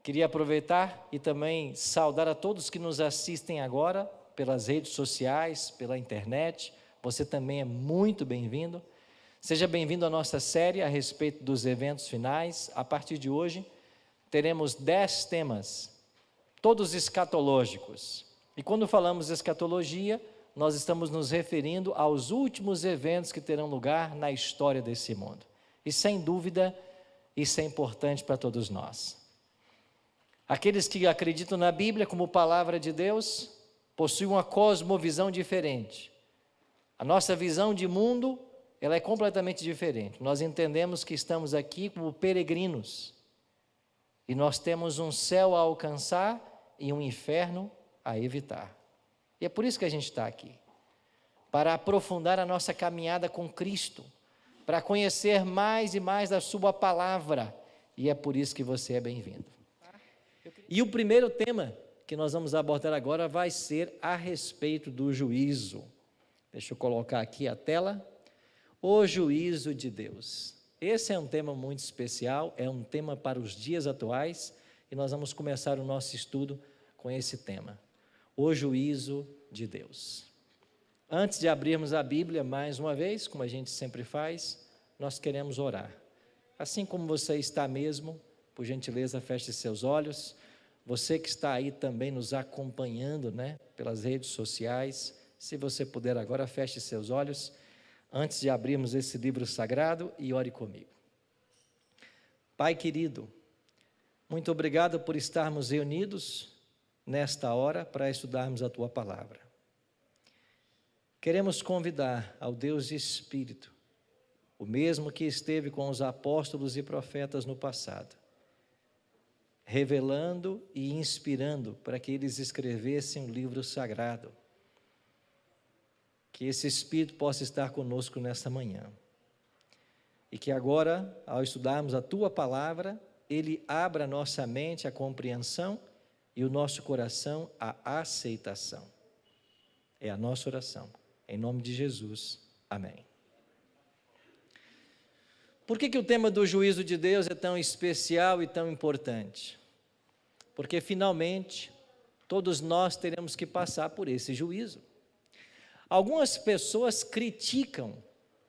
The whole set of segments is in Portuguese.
Queria aproveitar e também saudar a todos que nos assistem agora pelas redes sociais, pela internet. Você também é muito bem-vindo. Seja bem-vindo à nossa série a respeito dos eventos finais. A partir de hoje, teremos 10 temas, todos escatológicos. E quando falamos escatologia, nós estamos nos referindo aos últimos eventos que terão lugar na história desse mundo. E sem dúvida, isso é importante para todos nós. Aqueles que acreditam na Bíblia como palavra de Deus, possuem uma cosmovisão diferente. A nossa visão de mundo, ela é completamente diferente. Nós entendemos que estamos aqui como peregrinos. E nós temos um céu a alcançar e um inferno a evitar. E é por isso que a gente está aqui. Para aprofundar a nossa caminhada com Cristo. Para conhecer mais e mais da sua palavra. E é por isso que você é bem-vindo. E o primeiro tema que nós vamos abordar agora vai ser a respeito do juízo. Deixa eu colocar aqui a tela. O juízo de Deus. Esse é um tema muito especial, é um tema para os dias atuais, e nós vamos começar o nosso estudo com esse tema. O juízo de Deus. Antes de abrirmos a Bíblia, mais uma vez, como a gente sempre faz, nós queremos orar. Assim como você está mesmo, por gentileza, feche seus olhos. Você que está aí também nos acompanhando, pelas redes sociais, se você puder agora, feche seus olhos, antes de abrirmos esse livro sagrado, e ore comigo. Pai querido, muito obrigado por estarmos reunidos nesta hora para estudarmos a Tua Palavra. Queremos convidar ao Deus Espírito, o mesmo que esteve com os apóstolos e profetas no passado, revelando e inspirando para que eles escrevessem um livro sagrado. Que esse Espírito possa estar conosco nesta manhã. E que agora, ao estudarmos a Tua Palavra, Ele abra a nossa mente à compreensão e o nosso coração à aceitação. É a nossa oração. Em nome de Jesus. Amém. Por que o tema do juízo de Deus é tão especial e tão importante? Porque finalmente todos nós teremos que passar por esse juízo. Algumas pessoas criticam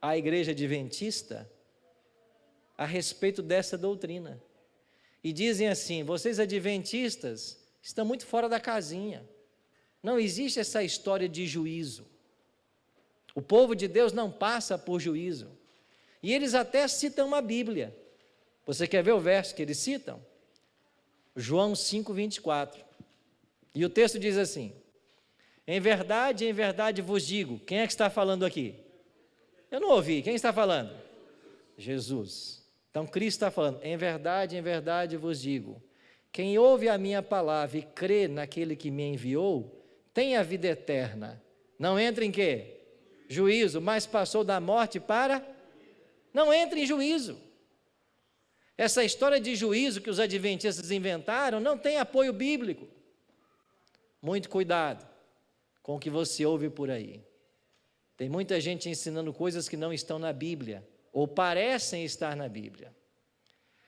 a igreja adventista a respeito dessa doutrina. E dizem assim: vocês adventistas estão muito fora da casinha. Não existe essa história de juízo. O povo de Deus não passa por juízo. E eles até citam uma Bíblia. Você quer ver o verso que eles citam? João 5:24. E o texto diz assim: em verdade vos digo. Quem é que está falando aqui? Eu não ouvi. Quem está falando? Jesus. Então Cristo está falando: em verdade vos digo. Quem ouve a minha palavra e crê naquele que me enviou, tem a vida eterna. Não entra em quê? Juízo, mas passou da morte para... Não entra em juízo. Essa história de juízo que os adventistas inventaram não tem apoio bíblico. Muito cuidado com o que você ouve por aí. Tem muita gente ensinando coisas que não estão na Bíblia, ou parecem estar na Bíblia.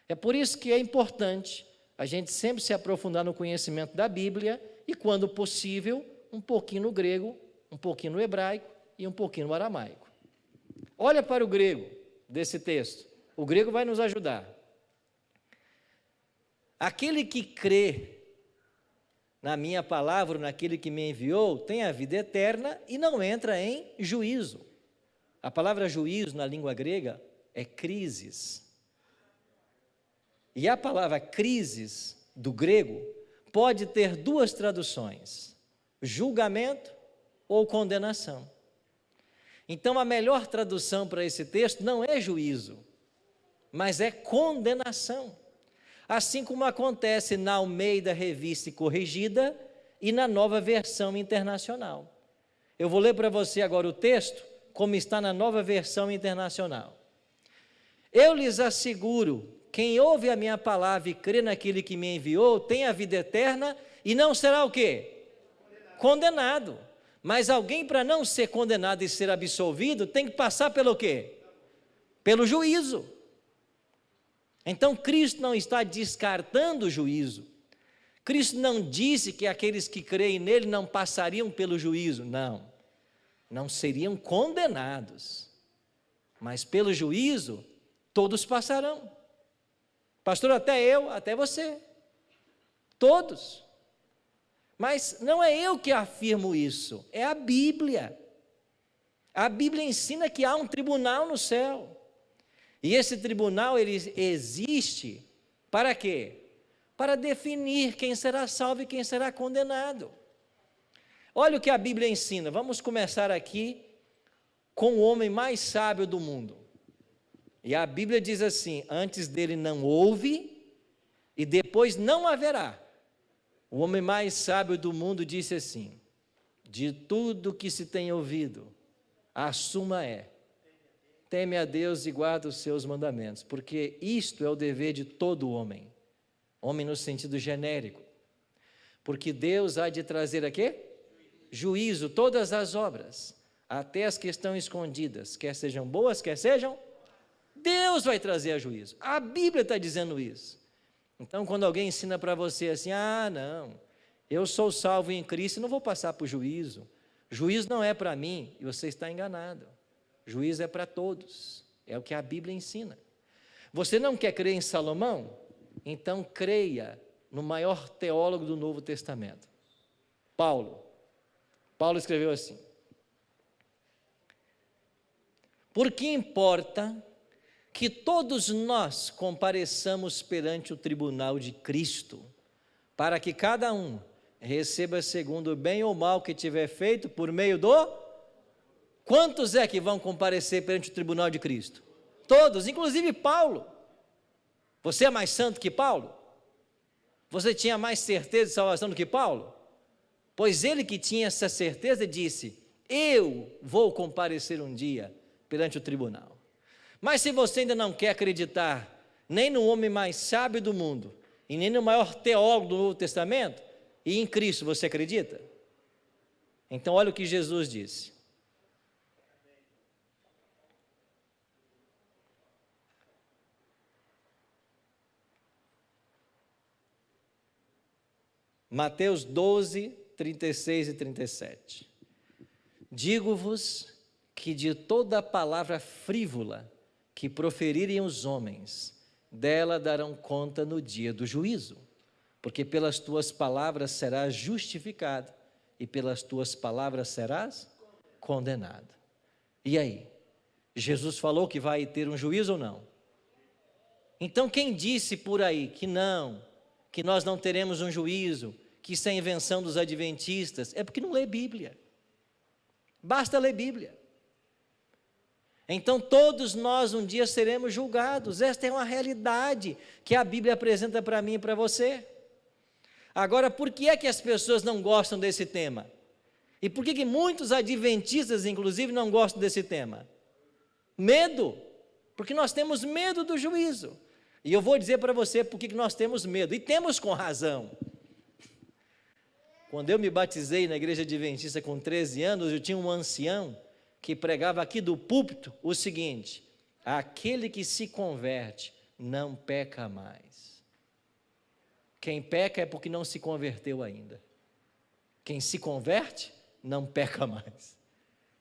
É por isso que é importante a gente sempre se aprofundar no conhecimento da Bíblia, e quando possível, um pouquinho no grego, um pouquinho no hebraico e um pouquinho no aramaico. Olha para o grego desse texto. O grego vai nos ajudar. Aquele que crê na minha palavra, naquele que me enviou, tem a vida eterna e não entra em juízo. A palavra juízo na língua grega é crisis. E a palavra crisis do grego pode ter duas traduções: julgamento ou condenação. Então a melhor tradução para esse texto não é juízo, mas é condenação. Assim como acontece na Almeida Revista e Corrigida e na Nova Versão Internacional. Eu vou ler para você agora o texto, como está na Nova Versão Internacional. Eu lhes asseguro, quem ouve a minha palavra e crê naquele que me enviou, tem a vida eterna e não será o quê? Condenado. Mas alguém, para não ser condenado e ser absolvido, tem que passar pelo quê? Pelo juízo. Então Cristo não está descartando o juízo, Cristo não disse que aqueles que creem nele não passariam pelo juízo, não seriam condenados, mas pelo juízo todos passarão. Pastor, até eu, até você, todos. Mas não é eu que afirmo isso, é a Bíblia. A Bíblia ensina que há um tribunal no céu. E esse tribunal, ele existe para quê? Para definir quem será salvo e quem será condenado. Olha o que a Bíblia ensina. Vamos começar aqui com o homem mais sábio do mundo. E a Bíblia diz assim: antes dele não houve e depois não haverá. O homem mais sábio do mundo disse assim: de tudo que se tem ouvido, a suma é: teme a Deus e guarda os seus mandamentos, porque isto é o dever de todo homem. Homem no sentido genérico. Porque Deus há de trazer a quê? Juízo, todas as obras, até as que estão escondidas, quer sejam boas, quer sejam, Deus vai trazer a juízo. A Bíblia está dizendo isso. Então, quando alguém ensina para você assim: não, eu sou salvo em Cristo e não vou passar por juízo. Juízo não é para mim, e você está enganado. Juízo é para todos, é o que a Bíblia ensina. Você não quer crer em Salomão? Então creia no maior teólogo do Novo Testamento, Paulo. Paulo escreveu assim: por que importa que todos nós compareçamos perante o tribunal de Cristo, para que cada um receba segundo o bem ou mal que tiver feito por meio do... Quantos é que vão comparecer perante o tribunal de Cristo? Todos, inclusive Paulo. Você é mais santo que Paulo? Você tinha mais certeza de salvação do que Paulo? Pois ele que tinha essa certeza disse: eu vou comparecer um dia perante o tribunal. Mas se você ainda não quer acreditar nem no homem mais sábio do mundo e nem no maior teólogo do Novo Testamento, e em Cristo você acredita? Então olha o que Jesus disse. Mateus 12, 36 e 37. Digo-vos que de toda palavra frívola que proferirem os homens, dela darão conta no dia do juízo, porque pelas tuas palavras serás justificado e pelas tuas palavras serás condenado. E aí? Jesus falou que vai ter um juízo ou não? Então quem disse por aí que não, que nós não teremos um juízo, que isso é invenção dos adventistas, é porque não lê Bíblia. Basta ler Bíblia. Então todos nós um dia seremos julgados. Esta é uma realidade que a Bíblia apresenta para mim e para você. Agora, por que é que as pessoas não gostam desse tema? E por que muitos adventistas, inclusive, não gostam desse tema? Medo. Porque nós temos medo do juízo. E eu vou dizer para você por que nós temos medo, e temos com razão. Quando eu me batizei na igreja adventista com 13 anos, eu tinha um ancião que pregava aqui do púlpito o seguinte: aquele que se converte não peca mais. Quem peca é porque não se converteu ainda. Quem se converte não peca mais.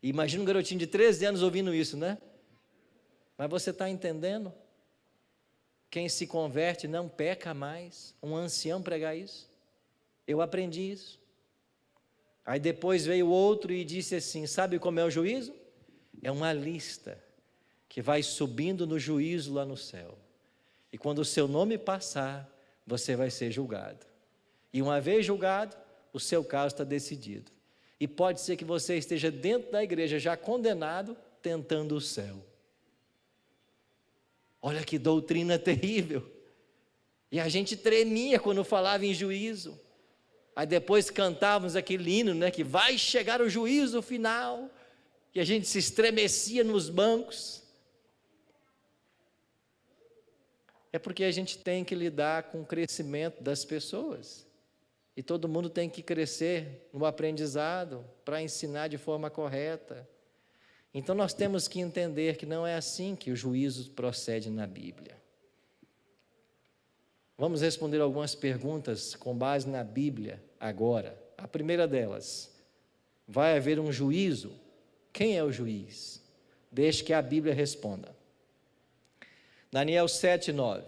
Imagina um garotinho de 13 anos ouvindo isso, né? Mas você está entendendo? Quem se converte não peca mais. Um ancião pregar isso. Eu aprendi isso. Aí depois veio outro e disse assim: sabe como é o juízo? É uma lista que vai subindo no juízo lá no céu. E quando o seu nome passar, você vai ser julgado. E uma vez julgado, o seu caso está decidido. E pode ser que você esteja dentro da igreja já condenado, tentando o céu. Olha que doutrina terrível. E a gente tremia quando falava em juízo. Aí depois cantávamos aquele hino, né, que vai chegar o juízo final. E a gente se estremecia nos bancos. É porque a gente tem que lidar com o crescimento das pessoas. E todo mundo tem que crescer no aprendizado para ensinar de forma correta. Então nós temos que entender que não é assim que o juízo procede na Bíblia. Vamos responder algumas perguntas com base na Bíblia agora. A primeira delas, vai haver um juízo? Quem é o juiz? Deixe que a Bíblia responda. Daniel 7:9.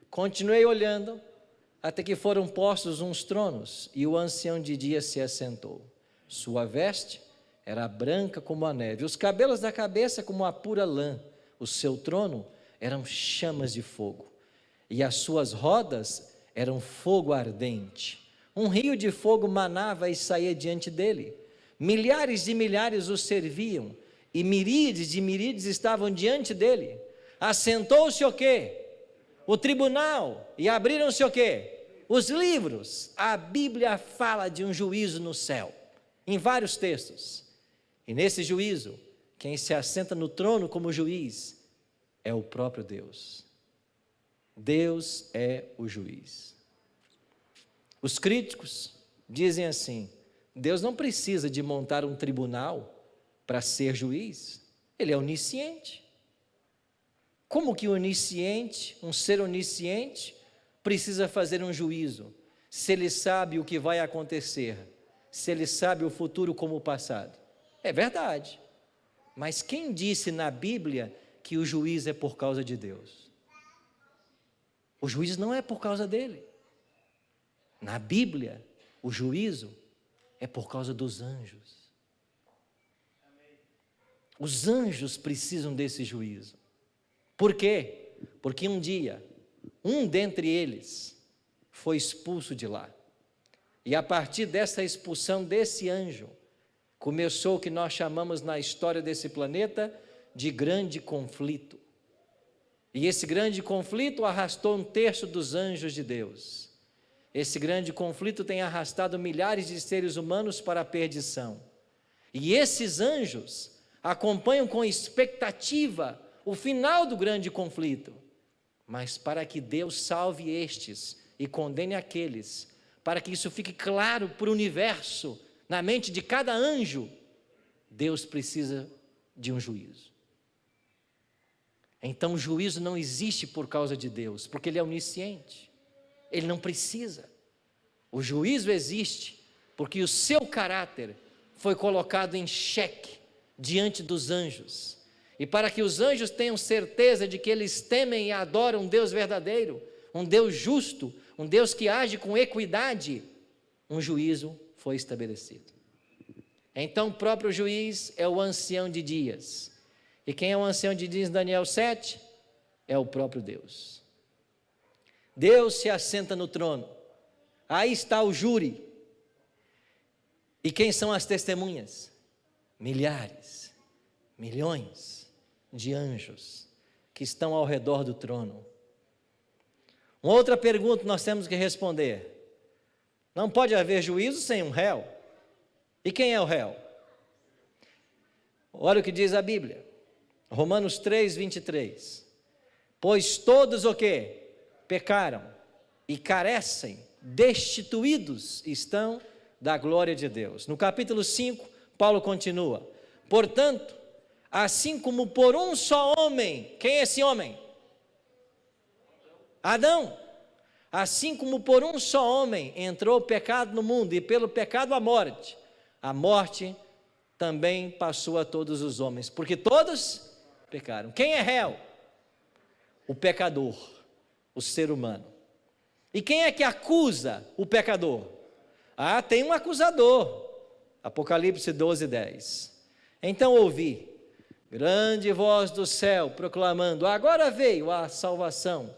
Continuei olhando, até que foram postos uns tronos, e o ancião de dias se assentou. Sua veste era branca como a neve, os cabelos da cabeça como a pura lã. O seu trono eram chamas de fogo, e as suas rodas eram fogo ardente. Um rio de fogo manava e saía diante dele. Milhares de milhares o serviam, e miríades de miríades estavam diante dele. Assentou-se o quê? O tribunal, e abriram-se o quê? Os livros. A Bíblia fala de um juízo no céu, em vários textos. E nesse juízo, quem se assenta no trono como juiz é o próprio Deus. Deus é o juiz. Os críticos dizem assim: Deus não precisa de montar um tribunal para ser juiz, ele é onisciente. Como que onisciente, um ser onisciente, precisa fazer um juízo, se ele sabe o que vai acontecer, se ele sabe o futuro como o passado? É verdade, mas quem disse na Bíblia que o juízo é por causa de Deus? O juízo não é por causa dele. Na Bíblia, o juízo é por causa dos anjos. Os anjos precisam desse juízo. Por quê? Porque um dia, um dentre eles foi expulso de lá. E a partir dessa expulsão desse anjo, começou o que nós chamamos na história desse planeta de grande conflito. E esse grande conflito arrastou um terço dos anjos de Deus. Esse grande conflito tem arrastado milhares de seres humanos para a perdição. E esses anjos acompanham com expectativa o final do grande conflito. Mas para que Deus salve estes e condene aqueles, para que isso fique claro para o universo, na mente de cada anjo, Deus precisa de um juízo. Então o juízo não existe por causa de Deus, porque Ele é onisciente. Ele não precisa. O juízo existe porque o seu caráter foi colocado em xeque diante dos anjos. E para que os anjos tenham certeza de que eles temem e adoram um Deus verdadeiro, um Deus justo, um Deus que age com equidade, um juízo foi estabelecido. Então o próprio juiz é o ancião de dias. E quem é o ancião de dias em Daniel 7? É o próprio Deus. Deus se assenta no trono. Aí está o júri. E quem são as testemunhas? Milhares, milhões de anjos que estão ao redor do trono. Uma outra pergunta nós temos que responder: não pode haver juízo sem um réu. E quem é o réu? Olha o que diz a Bíblia, Romanos 3:23. Pois todos o quê? Pecaram e carecem, destituídos estão da glória de Deus. No capítulo 5, Paulo continua: portanto, assim como por um só homem, quem é esse homem? Adão. Assim como por um só homem entrou o pecado no mundo, e pelo pecado a morte também passou a todos os homens, porque todos pecaram. Quem é réu? O pecador, o ser humano. E quem é que acusa o pecador? Ah, tem um acusador. Apocalipse 12:10. Então ouvi grande voz do céu proclamando: agora veio a salvação,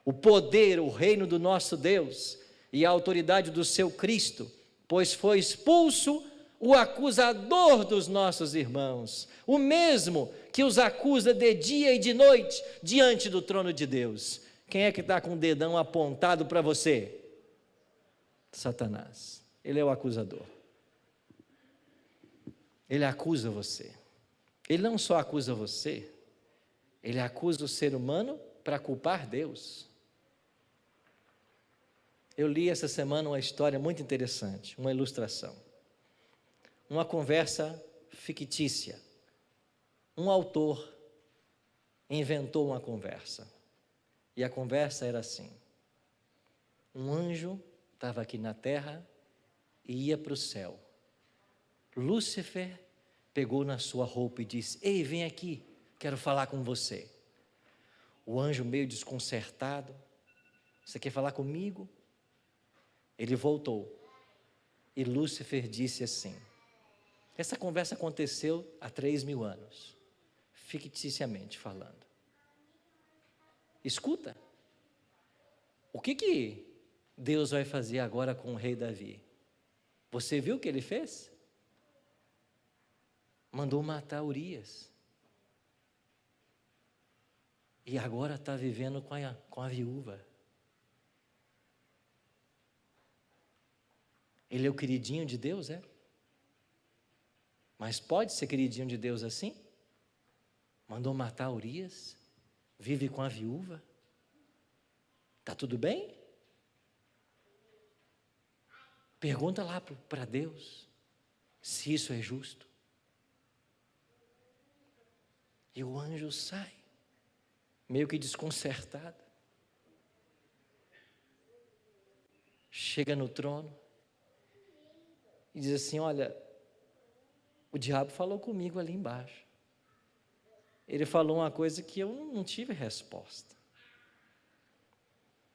o poder, o reino do nosso Deus e a autoridade do seu Cristo, pois foi expulso o acusador dos nossos irmãos, o mesmo que os acusa de dia e de noite diante do trono de Deus. Quem é que está com o dedão apontado para você? Satanás. Ele é o acusador. Ele acusa você. Ele não só acusa você, ele acusa o ser humano para culpar Deus. Eu li essa semana uma história muito interessante, uma ilustração. Uma conversa fictícia. Um autor inventou uma conversa. E a conversa era assim: Um anjo estava aqui na terra e ia para o céu. Lúcifer pegou na sua roupa e disse: ei, vem aqui, quero falar com você. O anjo meio desconcertado: você quer falar comigo? Ele voltou. E Lúcifer disse assim: essa conversa aconteceu há 3.000 anos, ficticiamente falando. Escuta, o que Deus vai fazer agora com o rei Davi? Você viu o que ele fez? Mandou matar Urias. E agora está vivendo com a viúva. Ele é o queridinho de Deus, é? Mas pode ser queridinho de Deus assim? Mandou matar Urias, vive com a viúva. Está tudo bem? Pergunta lá para Deus se isso é justo. E o anjo sai, meio que desconcertado. Chega no trono e diz assim: olha, o diabo falou comigo ali embaixo. Ele falou uma coisa que eu não tive resposta.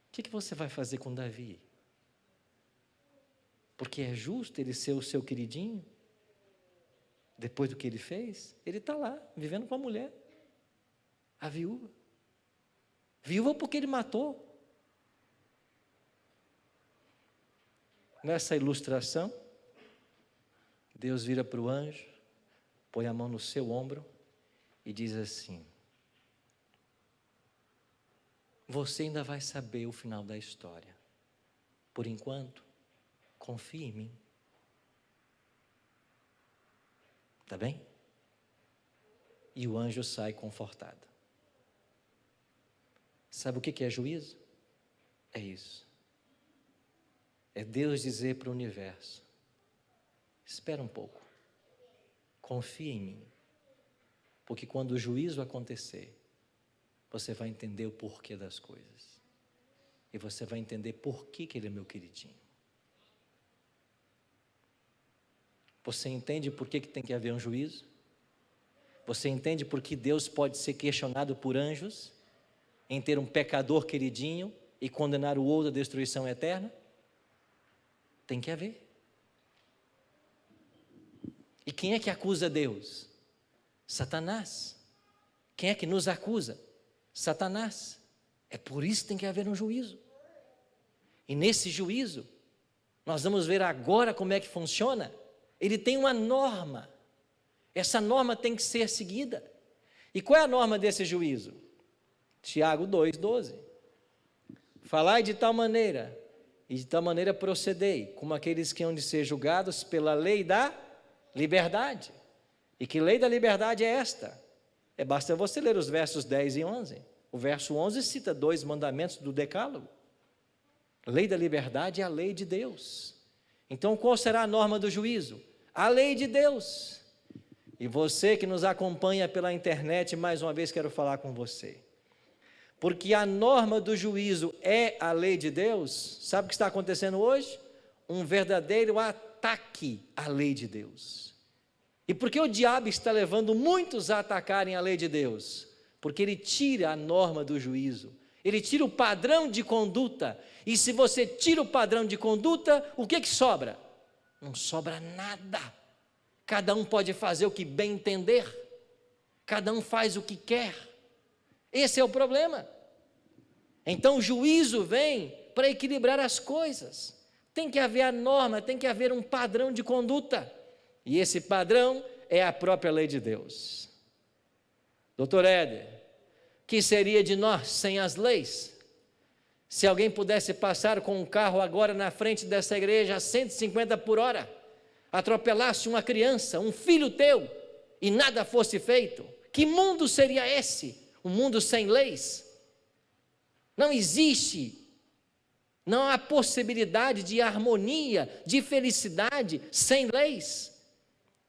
O que você vai fazer com Davi? Porque é justo ele ser o seu queridinho? Depois do que ele fez, ele está lá, vivendo com a mulher, a viúva. Viúva porque ele matou. Nessa ilustração, Deus vira para o anjo, põe a mão no seu ombro e diz assim: você ainda vai saber o final da história. Por enquanto, confie em mim. Está bem? E o anjo sai confortado. Sabe o que é juízo? É isso. É Deus dizer para o universo: espera um pouco, confia em mim, porque quando o juízo acontecer, você vai entender o porquê das coisas, e você vai entender por que ele é meu queridinho. Você entende por que tem que haver um juízo? Você entende por que Deus pode ser questionado por anjos em ter um pecador queridinho e condenar o outro à destruição eterna? Tem que haver. E quem é que acusa Deus? Satanás. Quem é que nos acusa? Satanás. É por isso que tem que haver um juízo. E nesse juízo, nós vamos ver agora como é que funciona. Ele tem uma norma. Essa norma tem que ser seguida. E qual é a norma desse juízo? Tiago 2,12. Falai de tal maneira, e de tal maneira procedei, como aqueles que hão de ser julgados pela lei da liberdade. E que lei da liberdade é esta? Basta você ler os versos 10 e 11. O verso 11 cita 2 mandamentos do decálogo. Lei da liberdade é a lei de Deus. Então qual será a norma do juízo? A lei de Deus. E você que nos acompanha pela internet, mais uma vez quero falar com você. Porque a norma do juízo é a lei de Deus. Sabe o que está acontecendo hoje? Um verdadeiro ataque à lei de Deus. E por que o diabo está levando muitos a atacarem a lei de Deus? Porque ele tira a norma do juízo. Ele tira o padrão de conduta. E se você tira o padrão de conduta, o que sobra? Não sobra nada. Cada um pode fazer o que bem entender. Cada um faz o que quer. Esse é o problema. Então o juízo vem para equilibrar as coisas. Tem que haver a norma, tem que haver um padrão de conduta. E esse padrão é a própria lei de Deus. Doutor Éder, o que seria de nós sem as leis? Se alguém pudesse passar com um carro agora na frente dessa igreja a 150 por hora, atropelasse uma criança, um filho teu, e nada fosse feito, que mundo seria esse? Um mundo sem leis? Não existe, não há possibilidade de harmonia, de felicidade sem leis.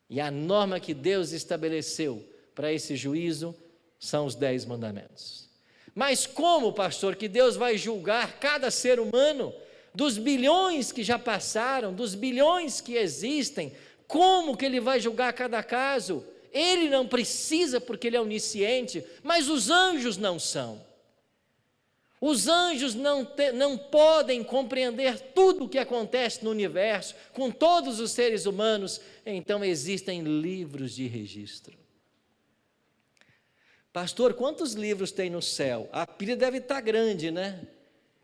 E a norma que Deus estabeleceu para esse juízo são os 10 mandamentos. Mas como, pastor, que Deus vai julgar cada ser humano dos bilhões que já passaram, dos bilhões que existem. Como que ele vai julgar cada caso? Ele não precisa, porque ele é onisciente, mas os anjos não são. Os anjos não podem compreender tudo o que acontece no universo, com todos os seres humanos, então existem livros de registro. Pastor, quantos livros tem no céu? A pilha deve estar grande, né?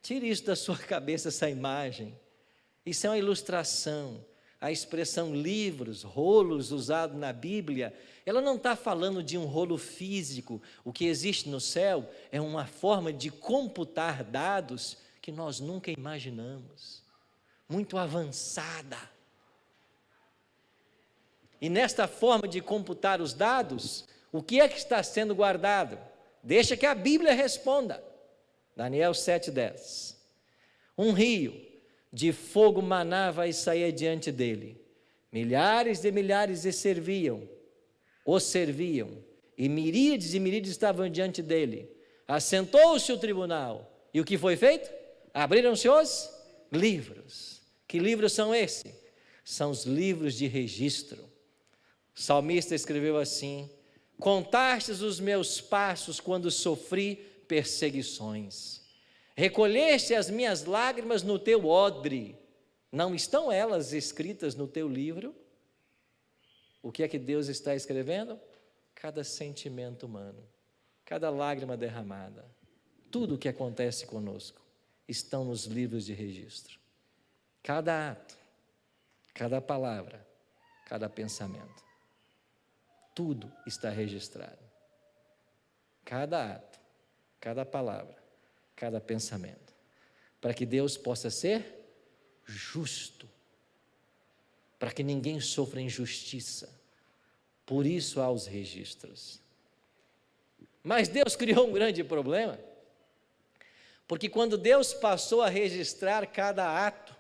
Tire isso da sua cabeça, essa imagem. Isso é uma ilustração. A expressão livros, rolos, usado na Bíblia, ela não está falando de um rolo físico. O que existe no céu é uma forma de computar dados que nós nunca imaginamos, muito avançada. E nesta forma de computar os dados, o que é que está sendo guardado? Deixa que a Bíblia responda. Daniel 7:10. Um rio de fogo manava e saía diante dele. Milhares de milhares o serviam, e miríades e miríades estavam diante dele. Assentou-se o tribunal, e o que foi feito? Abriram-se os livros. Que livros são esses? São os livros de registro. O salmista escreveu assim: contastes os meus passos quando sofri perseguições. Recolheste as minhas lágrimas no teu odre. Não estão elas escritas no teu livro? O que é que Deus está escrevendo? Cada sentimento humano, cada lágrima derramada, tudo o que acontece conosco, estão nos livros de registro. Cada ato, cada palavra, cada pensamento, tudo está registrado. Cada ato, cada palavra, cada pensamento, para que Deus possa ser justo, para que ninguém sofra injustiça. Por isso há os registros. Mas Deus criou um grande problema, porque quando Deus passou a registrar cada ato,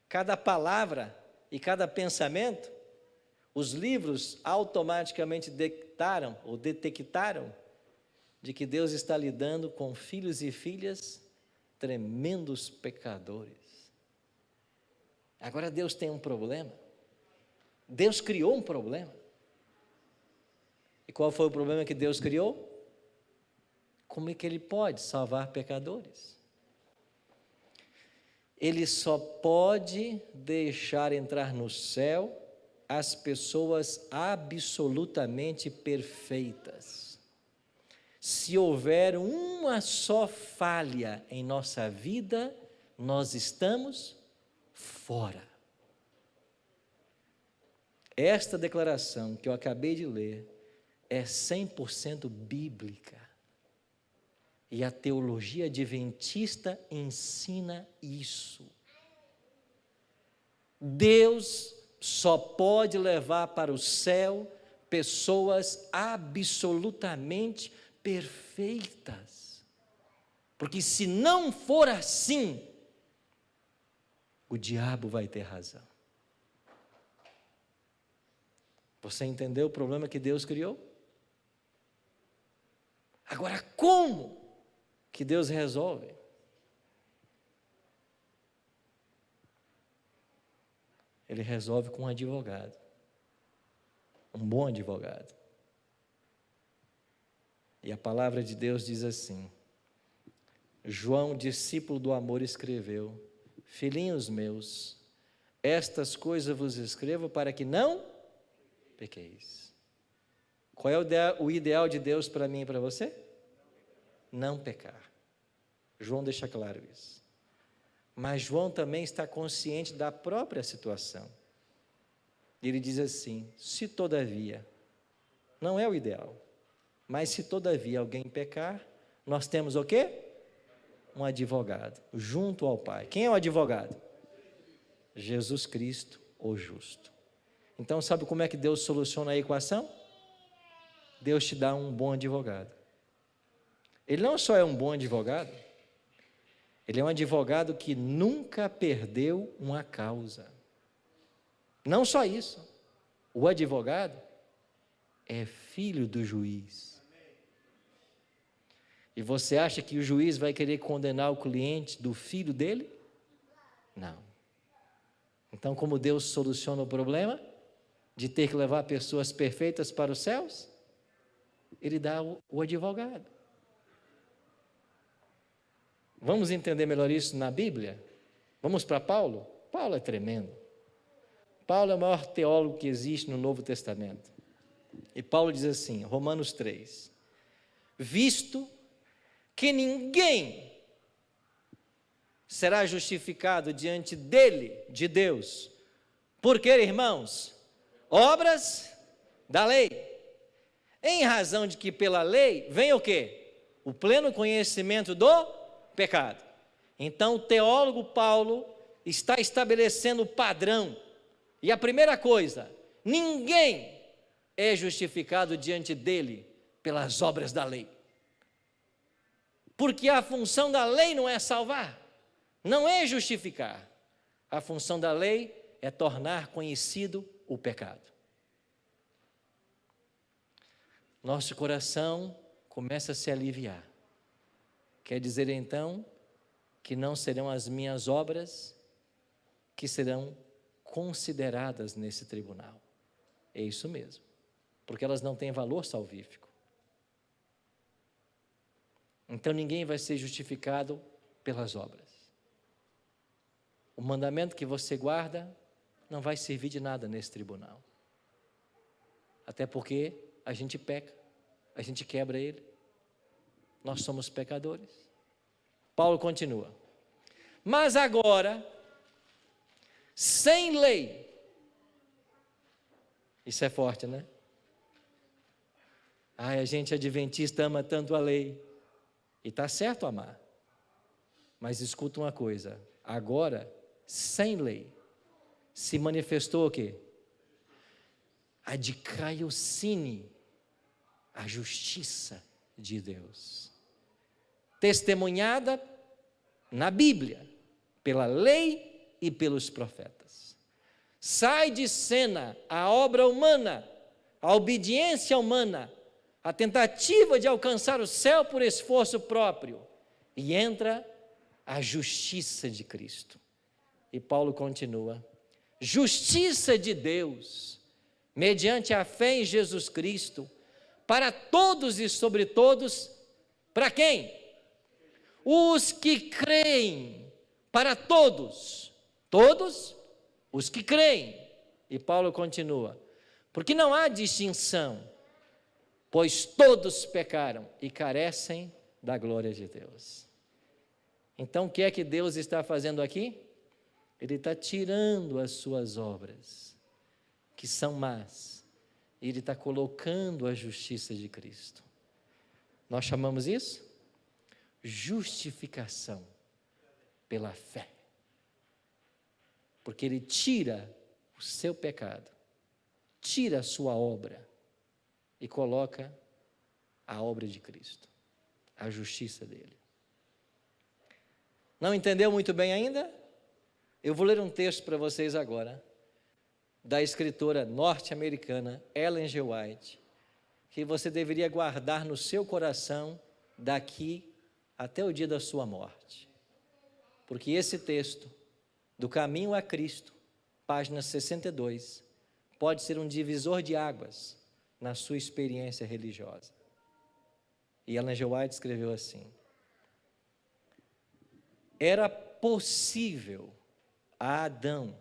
cada palavra e cada pensamento, os livros automaticamente detectaram de que Deus está lidando com filhos e filhas tremendos pecadores. Agora Deus tem um problema. Deus criou um problema. E qual foi o problema que Deus criou? Como é que Ele pode salvar pecadores? Ele só pode deixar entrar no céu as pessoas absolutamente perfeitas. Se houver uma só falha em nossa vida, nós estamos fora. Esta declaração que eu acabei de ler é 100% bíblica. E a teologia adventista ensina isso. Deus só pode levar para o céu pessoas absolutamente perfeitas. Porque se não for assim, o diabo vai ter razão. Você entendeu o problema que Deus criou? Agora, como que Deus resolve? Ele resolve com um advogado, um bom advogado. E a palavra de Deus diz assim: João, discípulo do amor, escreveu: filhinhos meus, estas coisas vos escrevo para que não pequeis. Qual é o ideal de Deus para mim e para você? Não pecar. João deixa claro isso. Mas João também está consciente da própria situação. Ele diz assim: se todavia, não é o ideal, mas se todavia alguém pecar, nós temos o quê? Um advogado, junto ao Pai. Quem é o advogado? Jesus Cristo, o justo. Então, sabe como é que Deus soluciona a equação? Deus te dá um bom advogado. Ele não só é um bom advogado, ele é um advogado que nunca perdeu uma causa. Não só isso, o advogado é filho do juiz. E você acha que o juiz vai querer condenar o cliente do filho dele? Não. Então, como Deus soluciona o problema de ter que levar pessoas perfeitas para os céus? Ele dá o advogado. Vamos entender melhor isso na Bíblia? Vamos para Paulo? Paulo é tremendo. Paulo é o maior teólogo que existe no Novo Testamento. E Paulo diz assim, Romanos 3, visto que ninguém será justificado diante dele, de Deus, porque, irmãos, obras da lei, em razão de que pela lei vem o quê? O pleno conhecimento do pecado. Então o teólogo Paulo está estabelecendo o padrão, e a primeira coisa, ninguém é justificado diante dele pelas obras da lei, porque a função da lei não é salvar, não é justificar, a função da lei é tornar conhecido o pecado. Nosso coração começa a se aliviar, quer dizer então, que não serão as minhas obras que serão consideradas nesse tribunal, é isso mesmo, porque elas não têm valor salvífico. Então ninguém vai ser justificado pelas obras. O mandamento que você guarda não vai servir de nada nesse tribunal. Até porque a gente peca, a gente quebra ele. Nós somos pecadores. Paulo continua. Mas agora, sem lei, isso é forte, né? Ai, a gente adventista ama tanto a lei. E está certo amar. Mas escuta uma coisa, agora, sem lei, se manifestou o quê? A dikaiosine, a justiça de Deus, testemunhada na Bíblia, pela lei e pelos profetas. Sai de cena a obra humana, a obediência humana, a tentativa de alcançar o céu por esforço próprio, e entra a justiça de Cristo. E Paulo continua, justiça de Deus, mediante a fé em Jesus Cristo, para todos e sobre todos, para quem? Os que creem, para todos, todos os que creem. E Paulo continua, porque não há distinção, pois todos pecaram e carecem da glória de Deus. Então o que é que Deus está fazendo aqui? Ele está tirando as suas obras, que são más, e Ele está colocando a justiça de Cristo. Nós chamamos isso? Justificação pela fé. Porque Ele tira o seu pecado, tira a sua obra e coloca a obra de Cristo, a justiça dele. Não entendeu muito bem ainda? Eu vou ler um texto para vocês agora, da escritora norte-americana Ellen G. White, que você deveria guardar no seu coração daqui até o dia da sua morte. Porque esse texto, do Caminho a Cristo, página 62, pode ser um divisor de águas na sua experiência religiosa. E Ellen G. White escreveu assim: era possível a Adão,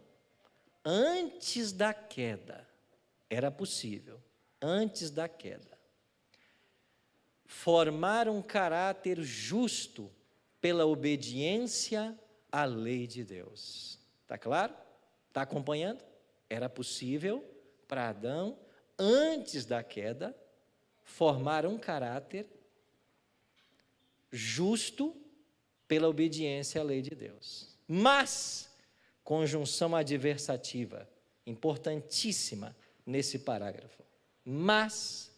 antes da queda, era possível, antes da queda, formar um caráter justo pela obediência à lei de Deus. Está claro? Está acompanhando? Era possível para Adão, antes da queda, formar um caráter justo pela obediência à lei de Deus. Mas, conjunção adversativa, importantíssima nesse parágrafo, mas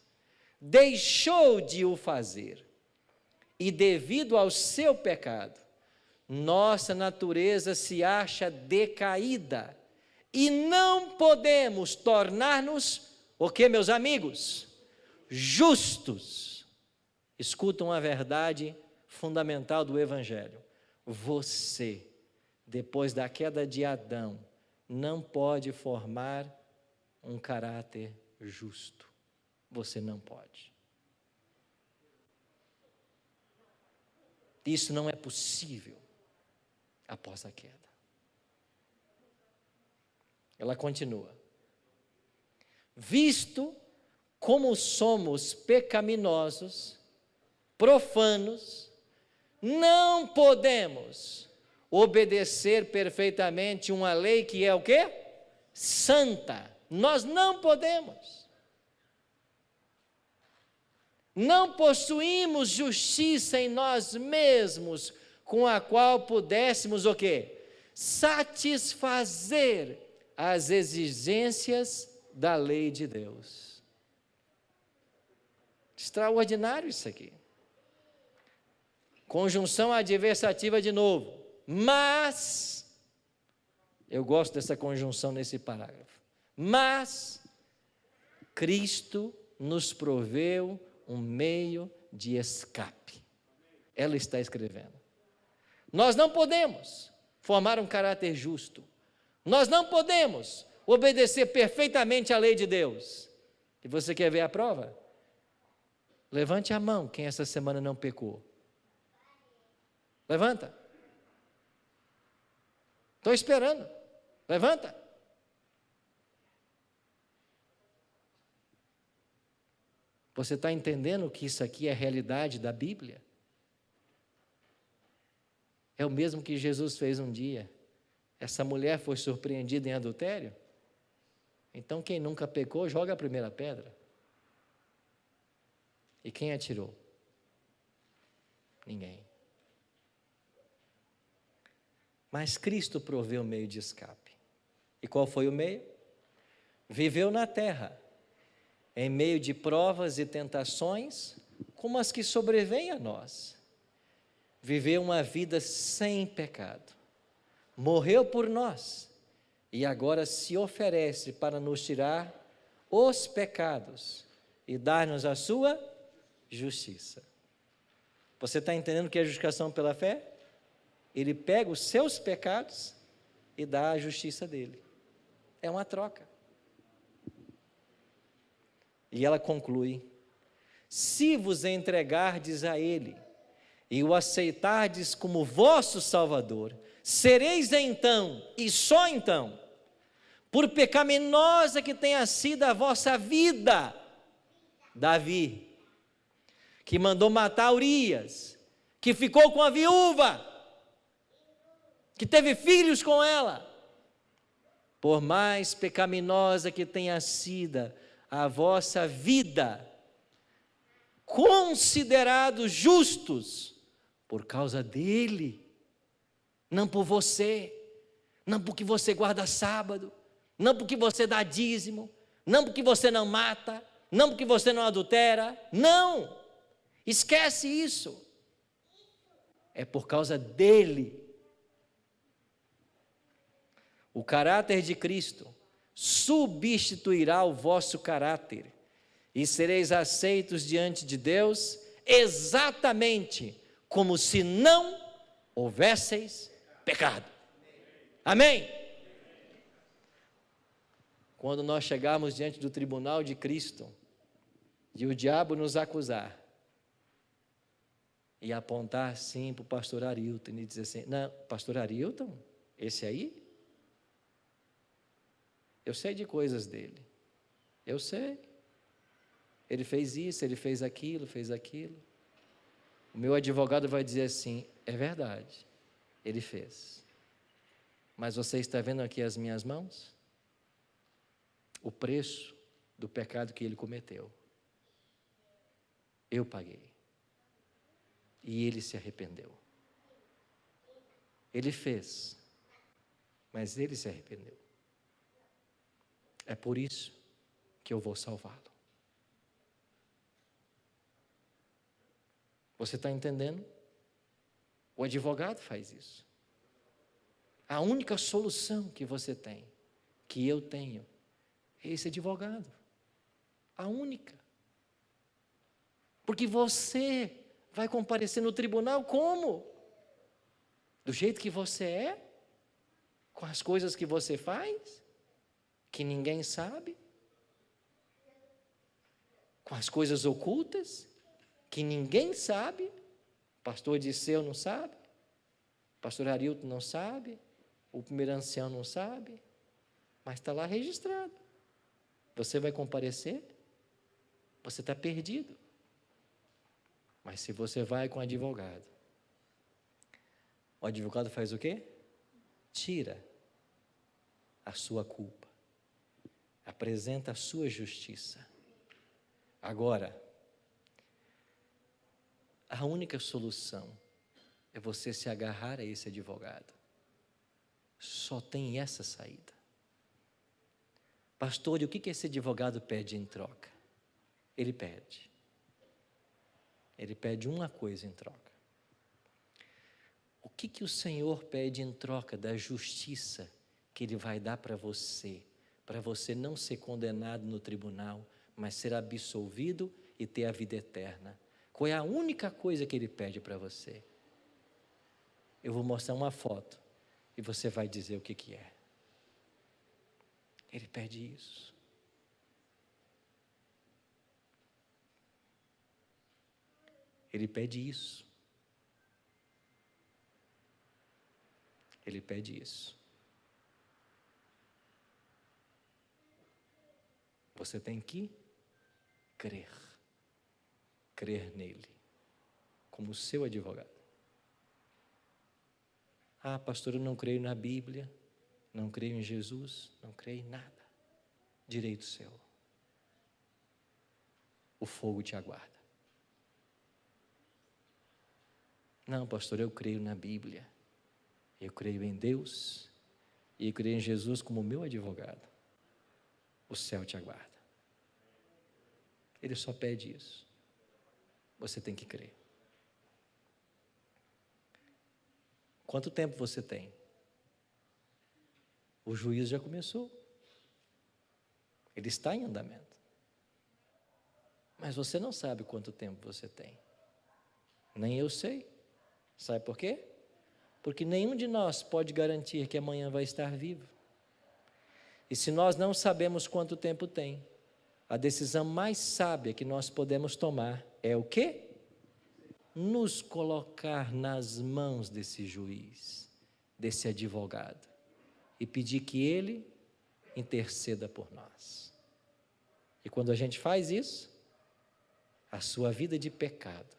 deixou de o fazer, e devido ao seu pecado, nossa natureza se acha decaída, e não podemos tornar-nos, o que, meus amigos? Justos. Escutam a verdade fundamental do Evangelho: você depois da queda de Adão, não pode formar um caráter justo. Você não pode. Isso não é possível após a queda. Ela continua. Visto como somos pecaminosos, profanos, não podemos obedecer perfeitamente uma lei que é o quê? Santa. Nós não podemos. Não possuímos justiça em nós mesmos, com a qual pudéssemos o quê? Satisfazer as exigências da lei de Deus. Extraordinário isso aqui. Conjunção adversativa de novo. Mas, eu gosto dessa conjunção nesse parágrafo. Mas, Cristo nos proveu um meio de escape. Ela está escrevendo. Nós não podemos formar um caráter justo. Nós não podemos obedecer perfeitamente à lei de Deus. E você quer ver a prova? Levante a mão quem essa semana não pecou. Levanta. Estou esperando. Levanta. Você está entendendo que isso aqui é a realidade da Bíblia? É o mesmo que Jesus fez um dia. Essa mulher foi surpreendida em adultério. Então quem nunca pecou, joga a primeira pedra. E quem atirou? Ninguém. Mas Cristo proveu o meio de escape. E qual foi o meio? Viveu na terra, em meio de provas e tentações, como as que sobrevêm a nós. Viveu uma vida sem pecado. Morreu por nós. E agora se oferece para nos tirar os pecados e dar-nos a sua justiça. Você está entendendo o que é justificação pela fé? Ele pega os seus pecados e dá a justiça dele. É uma troca. E ela conclui: se vos entregardes a Ele e o aceitardes como vosso Salvador, sereis então, e só então, por pecaminosa que tenha sido a vossa vida, Davi, que mandou matar Urias, que ficou com a viúva, que teve filhos com ela, por mais pecaminosa que tenha sido a vossa vida, considerados justos por causa dele, não por você, não porque você guarda sábado, não porque você dá dízimo, não porque você não mata, não porque você não adultera, não, esquece isso, é por causa dele. O caráter de Cristo substituirá o vosso caráter e sereis aceitos diante de Deus exatamente como se não houvesseis pecado. Amém? Quando nós chegarmos diante do tribunal de Cristo e o diabo nos acusar e apontar assim para o pastor Arilton e dizer assim: não, pastor Arilton, esse aí? Eu sei de coisas dele, eu sei, ele fez isso, ele fez aquilo, o meu advogado vai dizer assim: é verdade, ele fez, mas você está vendo aqui as minhas mãos? O preço do pecado que ele cometeu, eu paguei, e ele se arrependeu, ele fez, mas ele se arrependeu. É por isso que eu vou salvá-lo. Você está entendendo? O advogado faz isso. A única solução que você tem, que eu tenho, é esse advogado. A única. Porque você vai comparecer no tribunal como? Do jeito que você é? Com as coisas que você faz, que ninguém sabe? Com as coisas ocultas, que ninguém sabe? Pastor Disseu não sabe? Pastor Arilton não sabe? O primeiro ancião não sabe? Mas está lá registrado. Você vai comparecer? Você está perdido. Mas se você vai com o advogado faz o quê? Tira a sua culpa. Apresenta a sua justiça. Agora, a única solução é você se agarrar a esse advogado. Só tem essa saída. Pastor, e o que esse advogado pede em troca? Ele pede uma coisa em troca. O que o Senhor pede em troca da justiça que Ele vai dar para você não ser condenado no tribunal, mas ser absolvido e ter a vida eterna? Qual é a única coisa que Ele pede para você? Eu vou mostrar uma foto e você vai dizer o que é. Ele pede isso. Ele pede isso. Ele pede isso. Você tem que crer. Crer nele, como seu advogado. Ah, pastor, eu não creio na Bíblia, não creio em Jesus, não creio em nada. Direito seu. O fogo te aguarda. Não, pastor, eu creio na Bíblia, eu creio em Deus, e eu creio em Jesus como meu advogado. O céu te aguarda. Ele só pede isso. Você tem que crer. Quanto tempo você tem? O juízo já começou. Ele está em andamento. Mas você não sabe quanto tempo você tem. Nem eu sei. Sabe por quê? Porque nenhum de nós pode garantir que amanhã vai estar vivo. E se nós não sabemos quanto tempo tem, a decisão mais sábia que nós podemos tomar é o quê? Nos colocar nas mãos desse juiz, desse advogado, e pedir que ele interceda por nós. E quando a gente faz isso, a sua vida de pecado,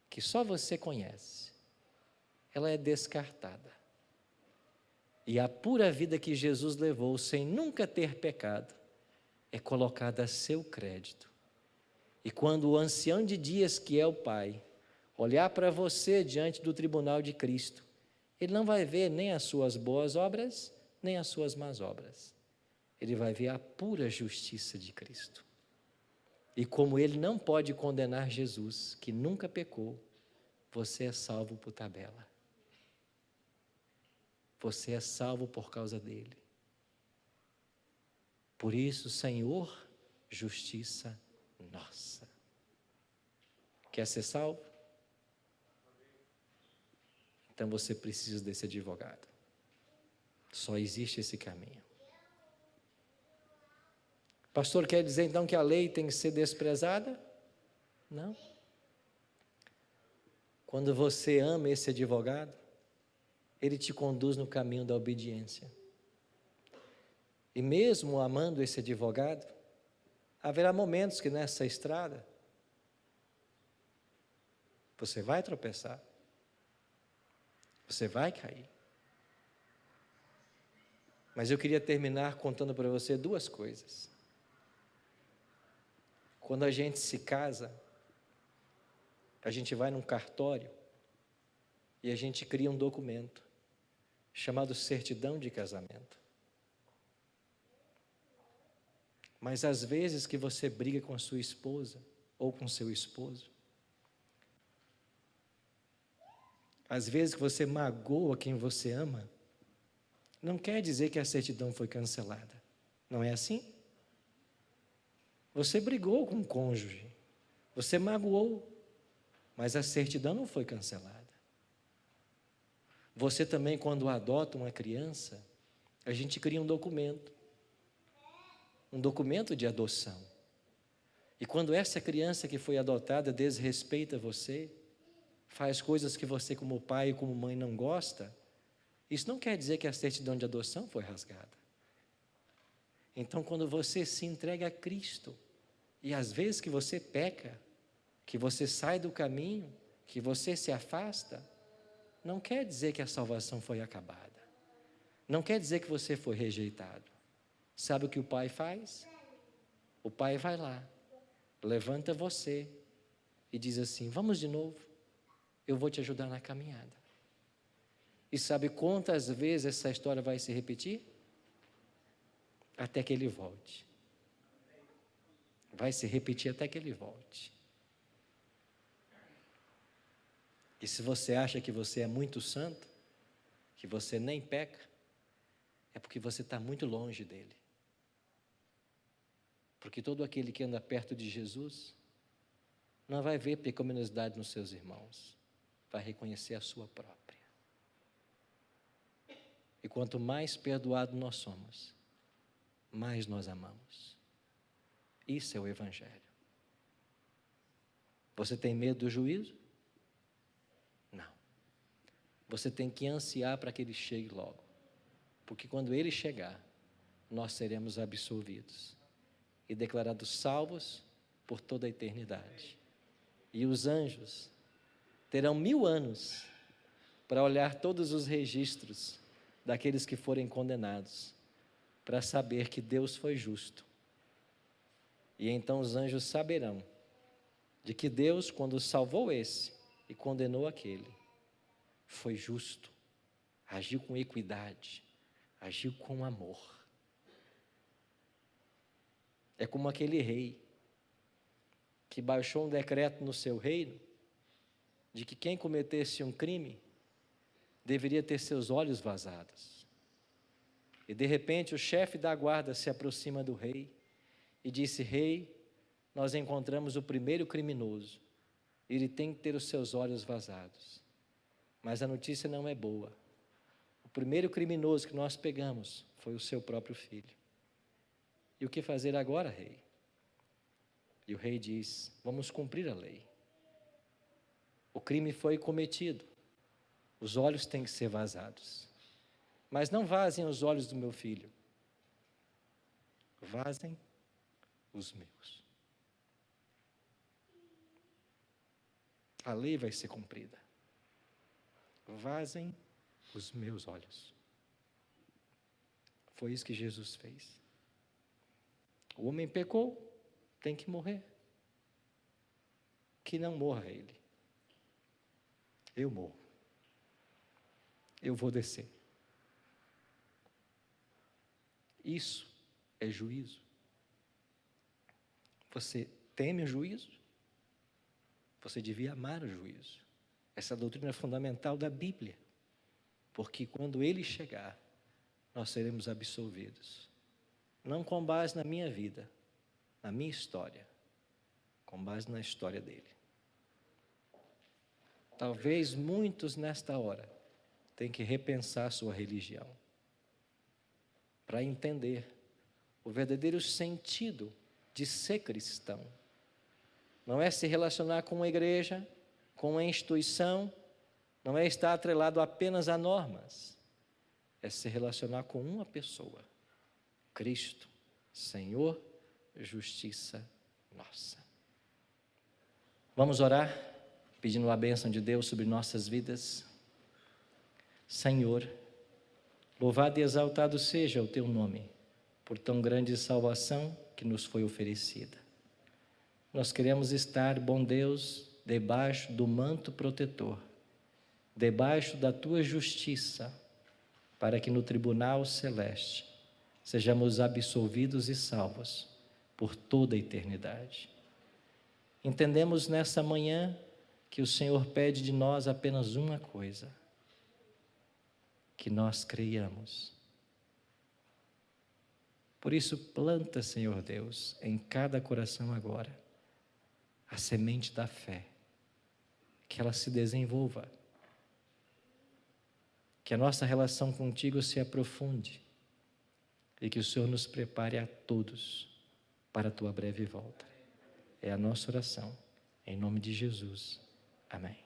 que só você conhece, ela é descartada. E a pura vida que Jesus levou, sem nunca ter pecado, é colocada a seu crédito. E quando o ancião de dias, que é o Pai, olhar para você diante do tribunal de Cristo, Ele não vai ver nem as suas boas obras, nem as suas más obras. Ele vai ver a pura justiça de Cristo. E como Ele não pode condenar Jesus, que nunca pecou, você é salvo por tabela. Você é salvo por causa dele. Por isso, Senhor, justiça nossa. Quer ser salvo? Então você precisa desse advogado. Só existe esse caminho. Pastor, quer dizer então que a lei tem que ser desprezada? Não. Quando você ama esse advogado, ele te conduz no caminho da obediência. E mesmo amando esse advogado, haverá momentos que nessa estrada você vai tropeçar, você vai cair. Mas eu queria terminar contando para você duas coisas. Quando a gente se casa, a gente vai num cartório e a gente cria um documento chamado certidão de casamento. Mas às vezes que você briga com a sua esposa ou com seu esposo, às vezes que você magoa quem você ama, não quer dizer que a certidão foi cancelada. Não é assim? Você brigou com o cônjuge, você magoou, mas a certidão não foi cancelada. Você também, quando adota uma criança, a gente cria um documento de adoção. E quando essa criança que foi adotada desrespeita você, faz coisas que você como pai e como mãe não gosta, isso não quer dizer que a certidão de adoção foi rasgada. Então, quando você se entrega a Cristo, e às vezes que você peca, que você sai do caminho, que você se afasta, não quer dizer que a salvação foi acabada. Não quer dizer que você foi rejeitado. Sabe o que o pai faz? O pai vai lá, levanta você e diz assim: vamos de novo, eu vou te ajudar na caminhada. E sabe quantas vezes essa história vai se repetir? Até que ele volte. Vai se repetir até que ele volte. E se você acha que você é muito santo, que você nem peca, é porque você está muito longe dele. Porque todo aquele que anda perto de Jesus não vai ver pecaminosidade nos seus irmãos, vai reconhecer a sua própria. E quanto mais perdoado nós somos, mais nós amamos. Isso é o Evangelho. Você tem medo do juízo? Não. Você tem que ansiar para que ele chegue logo. Porque quando ele chegar, nós seremos absolvidos e declarados salvos por toda a eternidade. E os anjos terão 1000 anos para olhar todos os registros daqueles que forem condenados, para saber que Deus foi justo. E então os anjos saberão de que Deus, quando salvou esse e condenou aquele, foi justo, agiu com equidade, agiu com amor. É como aquele rei que baixou um decreto no seu reino de que quem cometesse um crime deveria ter seus olhos vazados. E de repente o chefe da guarda se aproxima do rei e disse: rei, nós encontramos o primeiro criminoso, ele tem que ter os seus olhos vazados. Mas a notícia não é boa. O primeiro criminoso que nós pegamos foi o seu próprio filho. E o que fazer agora, rei? E o rei diz: vamos cumprir a lei. O crime foi cometido, os olhos têm que ser vazados. Mas não vazem os olhos do meu filho, vazem os meus. A lei vai ser cumprida. Vazem os meus olhos. Foi isso que Jesus fez. O homem pecou, tem que morrer. Que não morra ele. Eu morro. Eu vou descer. Isso é juízo. Você teme o juízo? Você devia amar o juízo. Essa doutrina é fundamental da Bíblia. Porque quando ele chegar, nós seremos absolvidos. Não com base na minha vida, na minha história, com base na história dele. Talvez muitos nesta hora tenham que repensar sua religião, para entender o verdadeiro sentido de ser cristão. Não é se relacionar com uma igreja, com uma instituição, não é estar atrelado apenas a normas, é se relacionar com uma pessoa, Cristo, Senhor, justiça nossa. Vamos orar, pedindo a bênção de Deus sobre nossas vidas. Senhor, louvado e exaltado seja o teu nome, por tão grande salvação que nos foi oferecida. Nós queremos estar, bom Deus, debaixo do manto protetor, debaixo da tua justiça, para que no tribunal celeste sejamos absolvidos e salvos por toda a eternidade. Entendemos nessa manhã que o Senhor pede de nós apenas uma coisa: que nós creiamos. Por isso, planta, Senhor Deus, em cada coração agora, a semente da fé, que ela se desenvolva, que a nossa relação contigo se aprofunde, e que o Senhor nos prepare a todos para a tua breve volta. É a nossa oração, em nome de Jesus. Amém.